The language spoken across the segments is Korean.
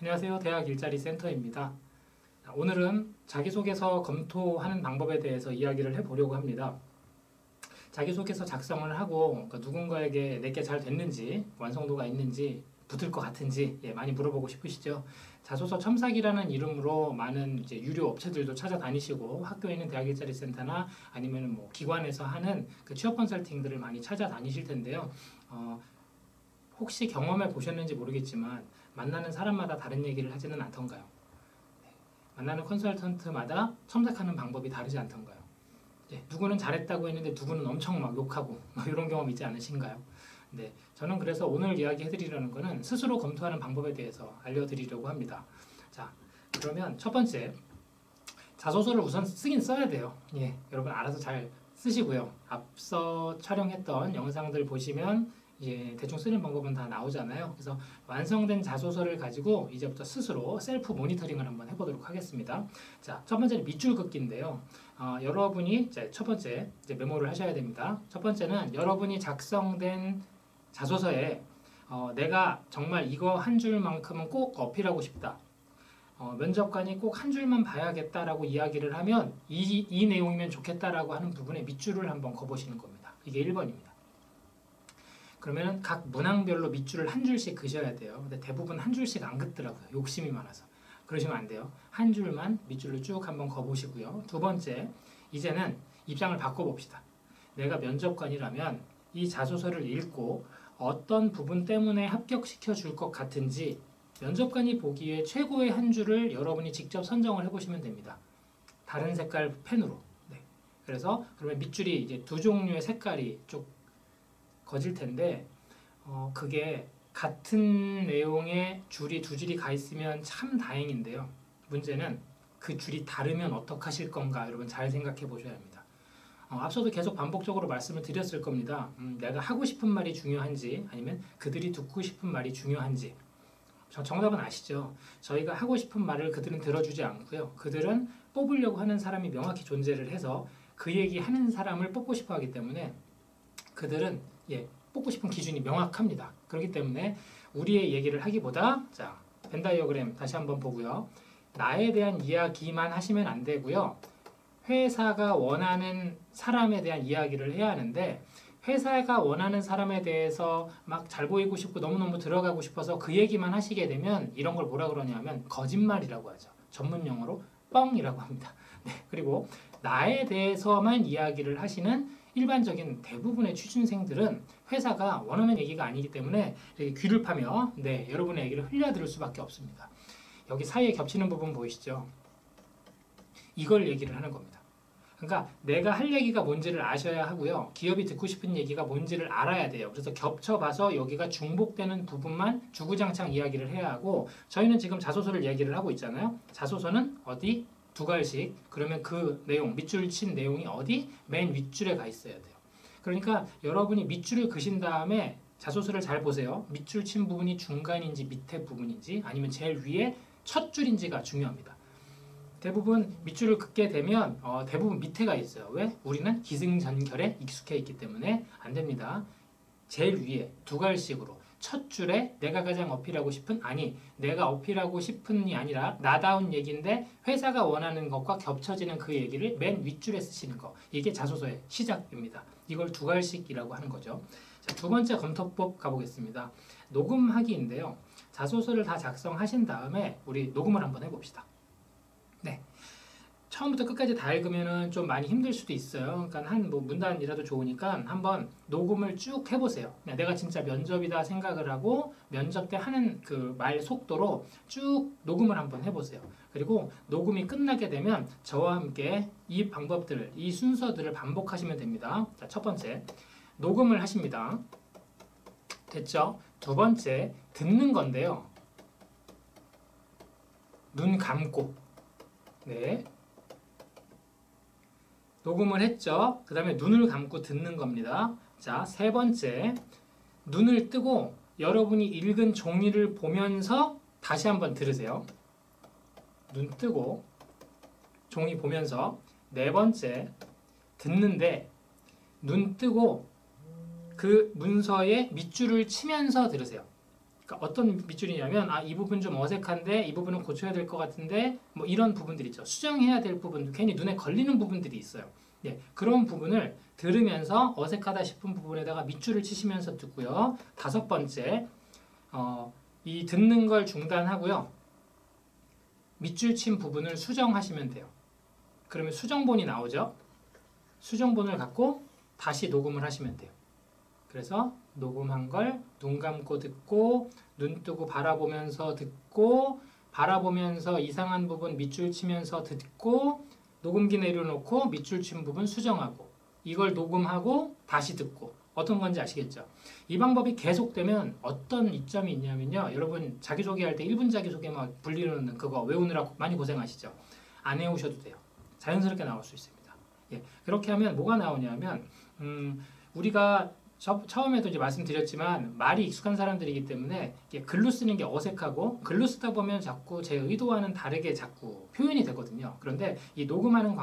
안녕하세요. 대학 일자리 센터입니다. 오늘은 자기소개서 검토하는 방법에 대해서 이야기를 해보려고 합니다. 자기소개서 작성을 하고 누군가에게 내게 잘 됐는지, 완성도가 있는지, 붙을 것 같은지 많이 물어보고 싶으시죠? 자소서 첨삭이라는 이름으로 많은 이제 유료 업체들도 찾아다니시고 학교에 있는 대학 일자리 센터나 아니면 뭐 기관에서 하는 그 취업 컨설팅들을 많이 찾아다니실 텐데요. 혹시 경험해 보셨는지 모르겠지만 만나는 사람마다 다른 얘기를 하지는 않던가요? 만나는 컨설턴트마다 첨삭하는 방법이 다르지 않던가요? 누구는 잘했다고 했는데 누구는 엄청 막 욕하고 이런 경험 있지 않으신가요? 네, 저는 그래서 오늘 이야기해드리려는 거는 스스로 검토하는 방법에 대해서 알려드리려고 합니다. 자, 그러면 첫 번째, 자소서를 우선 쓰긴 써야 돼요. 여러분 알아서 잘 쓰시고요. 앞서 촬영했던 영상들 보시면 대충 쓰는 방법은 다 나오잖아요. 그래서 완성된 자소서를 가지고 이제부터 스스로 셀프 모니터링을 한번 해보도록 하겠습니다. 자, 첫 번째는 밑줄 긋기인데요. 여러분이 첫 번째 메모를 하셔야 됩니다. 첫 번째는 여러분이 작성된 자소서에 내가 정말 이거 한 줄만큼은 꼭 어필하고 싶다. 면접관이 꼭 한 줄만 봐야겠다라고 이야기를 하면 이 내용이면 좋겠다라고 하는 부분에 밑줄을 한번 그어보시는 겁니다. 이게 1번입니다. 그러면 각 문항별로 밑줄을 한 줄씩 그셔야 돼요. 근데 대부분 한 줄씩 안 긋더라고요. 욕심이 많아서. 그러시면 안 돼요. 한 줄만 밑줄로 쭉 한번 그어보시고요. 두 번째, 이제는 입장을 바꿔봅시다. 내가 면접관이라면 이 자소서를 읽고 어떤 부분 때문에 합격시켜 줄 것 같은지 면접관이 보기에 최고의 한 줄을 여러분이 직접 선정을 해보시면 됩니다. 다른 색깔 펜으로. 그래서 그러면 밑줄이 이제 두 종류의 색깔이 쭉 거질 텐데 그게 같은 내용의 줄이 두 줄이 가 있으면 참 다행인데요. 문제는 그 줄이 다르면 어떡하실 건가 여러분 잘 생각해 보셔야 합니다. 앞서도 계속 반복적으로 말씀을 드렸을 겁니다. 내가 하고 싶은 말이 중요한지 아니면 그들이 듣고 싶은 말이 중요한지 정답은 아시죠? 저희가 하고 싶은 말을 그들은 들어주지 않고요. 그들은 뽑으려고 하는 사람이 명확히 존재를 해서 그 얘기 하는 사람을 뽑고 싶어 하기 때문에 그들은 뽑고 싶은 기준이 명확합니다. 그렇기 때문에 우리의 얘기를 하기보다 벤 다이어그램 다시 한번 보고요. 나에 대한 이야기만 하시면 안 되고요. 회사가 원하는 사람에 대한 이야기를 해야 하는데 회사가 원하는 사람에 대해서 막 잘 보이고 싶고 너무너무 들어가고 싶어서 그 얘기만 하시게 되면 이런 걸 뭐라 그러냐면 거짓말이라고 하죠. 전문 용어로 뻥이라고 합니다. 그리고 나에 대해서만 이야기를 하시는 일반적인 대부분의 취준생들은 회사가 원하는 얘기가 아니기 때문에 귀를 파며 여러분의 얘기를 흘려들을 수밖에 없습니다. 여기 사이에 겹치는 부분 보이시죠? 이걸 얘기를 하는 겁니다. 그러니까 내가 할 얘기가 뭔지를 아셔야 하고요. 기업이 듣고 싶은 얘기가 뭔지를 알아야 돼요. 그래서 겹쳐봐서 여기가 중복되는 부분만 주구장창 이야기를 해야 하고 저희는 지금 자소서를 얘기를 하고 있잖아요. 자소서는 어디? 두 갈씩. 그러면 그 내용, 밑줄 친 내용이 어디? 맨 윗줄에 가 있어야 돼요. 그러니까 여러분이 밑줄을 그신 다음에 자소서를 잘 보세요. 밑줄 친 부분이 중간인지 밑에 부분인지 아니면 제일 위에 첫 줄인지가 중요합니다. 대부분 밑줄을 긋게 되면 대부분 밑에가 있어요. 왜? 우리는 기승전결에 익숙해 있기 때문에 안 됩니다. 제일 위에 두 갈씩으로 첫 줄에 내가 가장 어필하고 싶은 내가 어필하고 싶은이 아니라 나다운 얘기인데 회사가 원하는 것과 겹쳐지는 그 얘기를 맨 윗줄에 쓰시는 거. 이게 자소서의 시작입니다. 이걸 두 갈씩이라고 하는 거죠. 자, 두 번째 검토법 가보겠습니다. 녹음하기인데요. 자소서를 다 작성하신 다음에 우리 녹음을 한번 해봅시다. 처음부터 끝까지 다 읽으면 좀 많이 힘들 수도 있어요. 그러니까 한 문단이라도 좋으니까 한번 녹음을 쭉 해보세요. 내가 진짜 면접이다 생각을 하고 면접 때 하는 그 말 속도로 쭉 녹음을 한번 해보세요. 그리고 녹음이 끝나게 되면 저와 함께 이 방법들, 이 순서들을 반복하시면 됩니다. 자, 첫 번째, 녹음을 하십니다. 됐죠? 두 번째, 듣는 건데요. 눈 감고 녹음을 했죠. 그 다음에 눈을 감고 듣는 겁니다. 자, 세 번째, 눈을 뜨고 여러분이 읽은 종이를 보면서 다시 한번 들으세요. 눈 뜨고 종이 보면서. 네 번째, 듣는데 눈 뜨고 그 문서에 밑줄을 치면서 들으세요. 그러니까 어떤 밑줄이냐면 이 부분 좀 어색한데 이 부분은 고쳐야 될 것 같은데 뭐 이런 부분들 있죠. 수정해야 될 부분, 괜히 눈에 걸리는 부분들이 있어요. 예, 그런 부분을 들으면서 어색하다 싶은 부분에다가 밑줄을 치시면서 듣고요. 5번째, 이 듣는 걸 중단하고요. 밑줄 친 부분을 수정하시면 돼요. 그러면 수정본이 나오죠. 수정본을 갖고 다시 녹음을 하시면 돼요. 그래서 녹음한 걸 눈 감고 듣고 눈 뜨고 바라보면서 듣고 바라보면서 이상한 부분 밑줄 치면서 듣고 녹음기 내려놓고 밑줄 친 부분 수정하고 이걸 녹음하고 다시 듣고 어떤 건지 아시겠죠? 이 방법이 계속되면 어떤 이점이 있냐면요. 여러분 자기소개할 때 1분 자기소개 막 분리는 그거 외우느라 많이 고생하시죠? 안 외우셔도 돼요. 자연스럽게 나올 수 있습니다. 예, 그렇게 하면 뭐가 나오냐면 우리가 처음에도 이제 말씀드렸지만 말이 익숙한 사람들이기 때문에 글로 쓰는 게 어색하고 글로 쓰다 보면 자꾸 제 의도와는 다르게 자꾸 표현이 되거든요. 그런데 이 녹음하는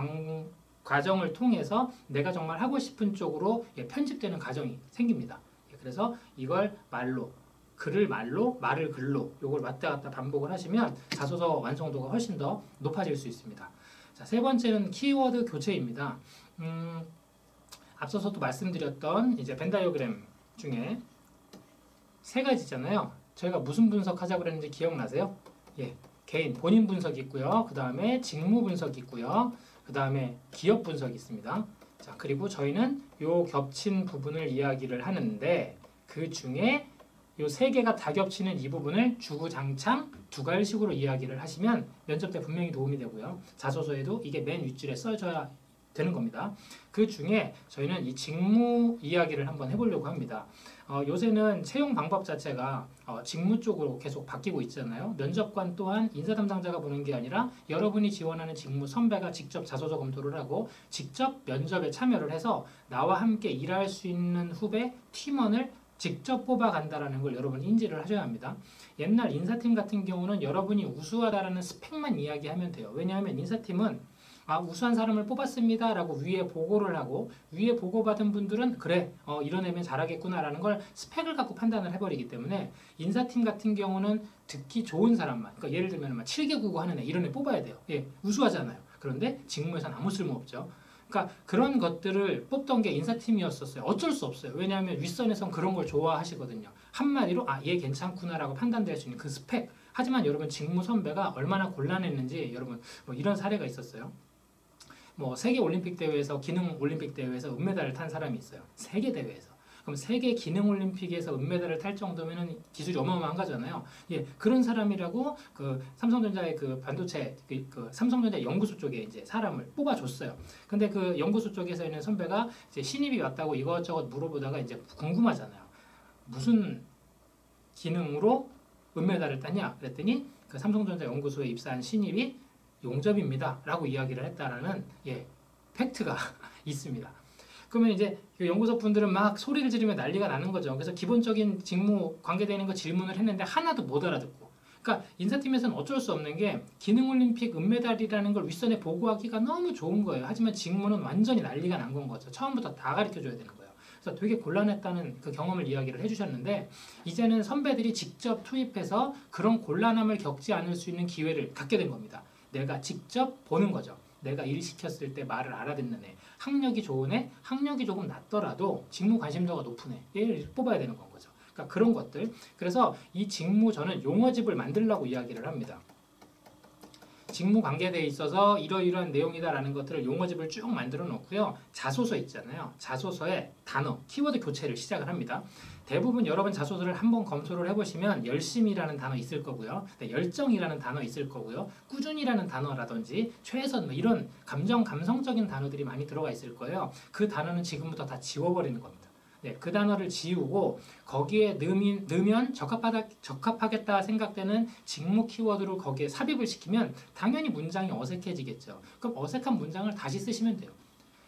과정을 통해서 내가 정말 하고 싶은 쪽으로 편집되는 과정이 생깁니다. 그래서 이걸 말로, 글을 말로, 말을 글로 이걸 왔다 갔다 반복을 하시면 자소서 완성도가 훨씬 더 높아질 수 있습니다. 자, 세 번째는 키워드 교체입니다. 앞서서도 말씀드렸던 이제 벤 다이어그램 중에 3가지잖아요. 저희가 무슨 분석하자고 그랬는지 기억나세요? 예, 개인 본인 분석이 있고요. 그 다음에 직무 분석이 있고요. 그 다음에 기업 분석이 있습니다. 자, 그리고 저희는 요 겹친 부분을 이야기를 하는데 그 중에 요 3개가 다 겹치는 이 부분을 주구장창 2가지식으로 이야기를 하시면 면접 때 분명히 도움이 되고요. 자소서에도 이게 맨 윗줄에 써줘야 되는 겁니다. 그 중에 저희는 이 직무 이야기를 한번 해보려고 합니다. 요새는 채용 방법 자체가 직무 쪽으로 계속 바뀌고 있잖아요. 면접관 또한 인사 담당자가 보는 게 아니라 여러분이 지원하는 직무 선배가 직접 자소서 검토를 하고 직접 면접에 참여를 해서 나와 함께 일할 수 있는 후배 팀원을 직접 뽑아간다는 걸 여러분 인지를 하셔야 합니다. 옛날 인사팀 같은 경우는 여러분이 우수하다라는 스펙만 이야기하면 돼요. 왜냐하면 인사팀은 우수한 사람을 뽑았습니다 라고 위에 보고를 하고 위에 보고받은 분들은 그래 이런 애면 잘하겠구나 라는 걸 스펙을 갖고 판단을 해버리기 때문에 인사팀 같은 경우는 듣기 좋은 사람만 그러니까 예를 들면 7개9고 하는 애 이런 애 뽑아야 돼요. 예, 우수하잖아요. 그런데 직무에서는 아무 쓸모 없죠. 그러니까 그런 것들을 뽑던 게 인사팀이었었어요. 어쩔 수 없어요. 왜냐하면 윗선에선 그런 걸 좋아하시거든요. 한마디로 얘 괜찮구나라고 판단될 수 있는 그 스펙. 하지만 여러분 직무 선배가 얼마나 곤란했는지 여러분 뭐 이런 사례가 있었어요. 뭐 세계 올림픽 대회에서 기능 올림픽 대회에서 은메달을 탄 사람이 있어요. 세계 대회에서. 그럼 세계 기능 올림픽에서 은메달을 탈 정도면은 기술이 어마어마한 거잖아요. 예, 그런 사람이라고 그 삼성전자의 그 반도체 그 삼성전자 연구소 쪽에 이제 사람을 뽑아줬어요. 근데 그 연구소 쪽에서 있는 선배가 이제 신입이 왔다고 이것저것 물어보다가 이제 궁금하잖아요. 무슨 기능으로 은메달을 땄냐? 그랬더니 그 삼성전자 연구소에 입사한 신입이 용접입니다 라고 이야기를 했다라는 팩트가 있습니다. 그러면 이제 연구소 분들은 막 소리를 지르며 난리가 나는 거죠. 그래서 기본적인 직무 관계되는 거 질문을 했는데 하나도 못 알아듣고 그러니까 인사팀에서는 어쩔 수 없는 게 기능올림픽 은메달이라는 걸 윗선에 보고하기가 너무 좋은 거예요. 하지만 직무는 완전히 난리가 난 건 거죠. 처음부터 다 가르쳐줘야 되는 거예요. 그래서 되게 곤란했다는 그 경험을 이야기를 해주셨는데 이제는 선배들이 직접 투입해서 그런 곤란함을 겪지 않을 수 있는 기회를 갖게 된 겁니다. 내가 직접 보는 거죠. 내가 일 시켰을 때 말을 알아듣는 애, 학력이 좋은 애, 학력이 조금 낮더라도 직무 관심도가 높은 애, 얘를 뽑아야 되는 건 거죠. 그러니까 그런 것들. 그래서 이 직무 저는 용어집을 만들라고 이야기를 합니다. 직무 관계대에 있어서 이러이러한 내용이다라는 것들을 용어집을 쭉 만들어 놓고요. 자소서 있잖아요. 자소서에 단어, 키워드 교체를 시작을 합니다. 대부분 여러분 자소서를 한번 검토를 해보시면 열심이라는 단어 있을 거고요. 열정이라는 단어 있을 거고요. 꾸준이라는 단어라든지 최선 뭐 이런 감성적인 단어들이 많이 들어가 있을 거예요. 그 단어는 지금부터 다 지워버리는 겁니다. 그 단어를 지우고 거기에 넣으면 적합하겠다 생각되는 직무 키워드를 거기에 삽입을 시키면 당연히 문장이 어색해지겠죠. 그럼 어색한 문장을 다시 쓰시면 돼요.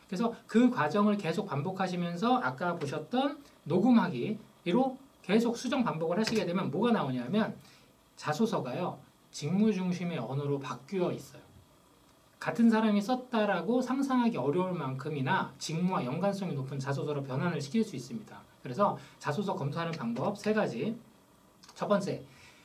그래서 그 과정을 계속 반복하시면서 아까 보셨던 녹음하기로 계속 수정 반복을 하시게 되면 뭐가 나오냐면 자소서가요. 직무 중심의 언어로 바뀌어 있어요. 같은 사람이 썼다라고 상상하기 어려울 만큼이나 직무와 연관성이 높은 자소서로 변환을 시킬 수 있습니다. 그래서 자소서 검토하는 방법 3가지 첫 번째,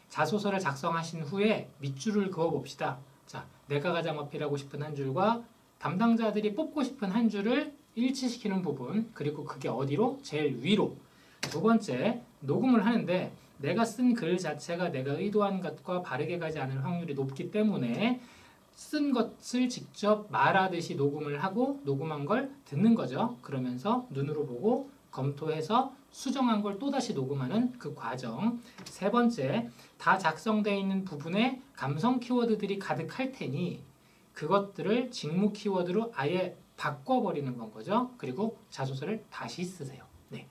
자소서를 작성하신 후에 밑줄을 그어 봅시다. 자, 내가 가장 어필하고 싶은 한 줄과 담당자들이 뽑고 싶은 한 줄을 일치시키는 부분, 그리고 그게 어디로? 제일 위로. 두 번째, 녹음을 하는데 내가 쓴 글 자체가 내가 의도한 것과 바르게 가지 않을 확률이 높기 때문에 쓴 것을 직접 말하듯이 녹음을 하고 녹음한 걸 듣는 거죠. 그러면서 눈으로 보고 검토해서 수정한 걸 또다시 녹음하는 그 과정. 세 번째, 다 작성되어 있는 부분에 감성 키워드들이 가득할 테니 그것들을 직무 키워드로 아예 바꿔버리는 건 거죠. 그리고 자소서를 다시 쓰세요. 네.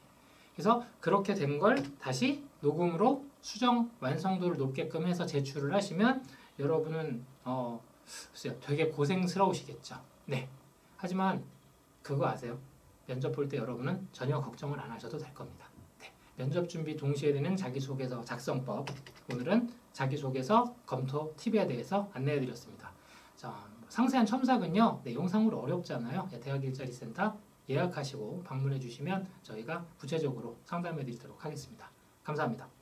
그래서 그렇게 된 걸 다시 녹음으로 수정 완성도를 높게끔 해서 제출을 하시면 여러분은 글쎄요, 되게 고생스러우시겠죠. 네. 하지만 그거 아세요? 면접 볼 때 여러분은 전혀 걱정을 안 하셔도 될 겁니다. 네. 면접 준비 동시에 되는 자기소개서 작성법. 오늘은 자기소개서 검토 팁에 대해서 안내해 드렸습니다. 자, 상세한 첨삭은요, 네, 영상으로 어렵잖아요. 대학 일자리 센터 예약하시고 방문해 주시면 저희가 구체적으로 상담해 드리도록 하겠습니다. 감사합니다.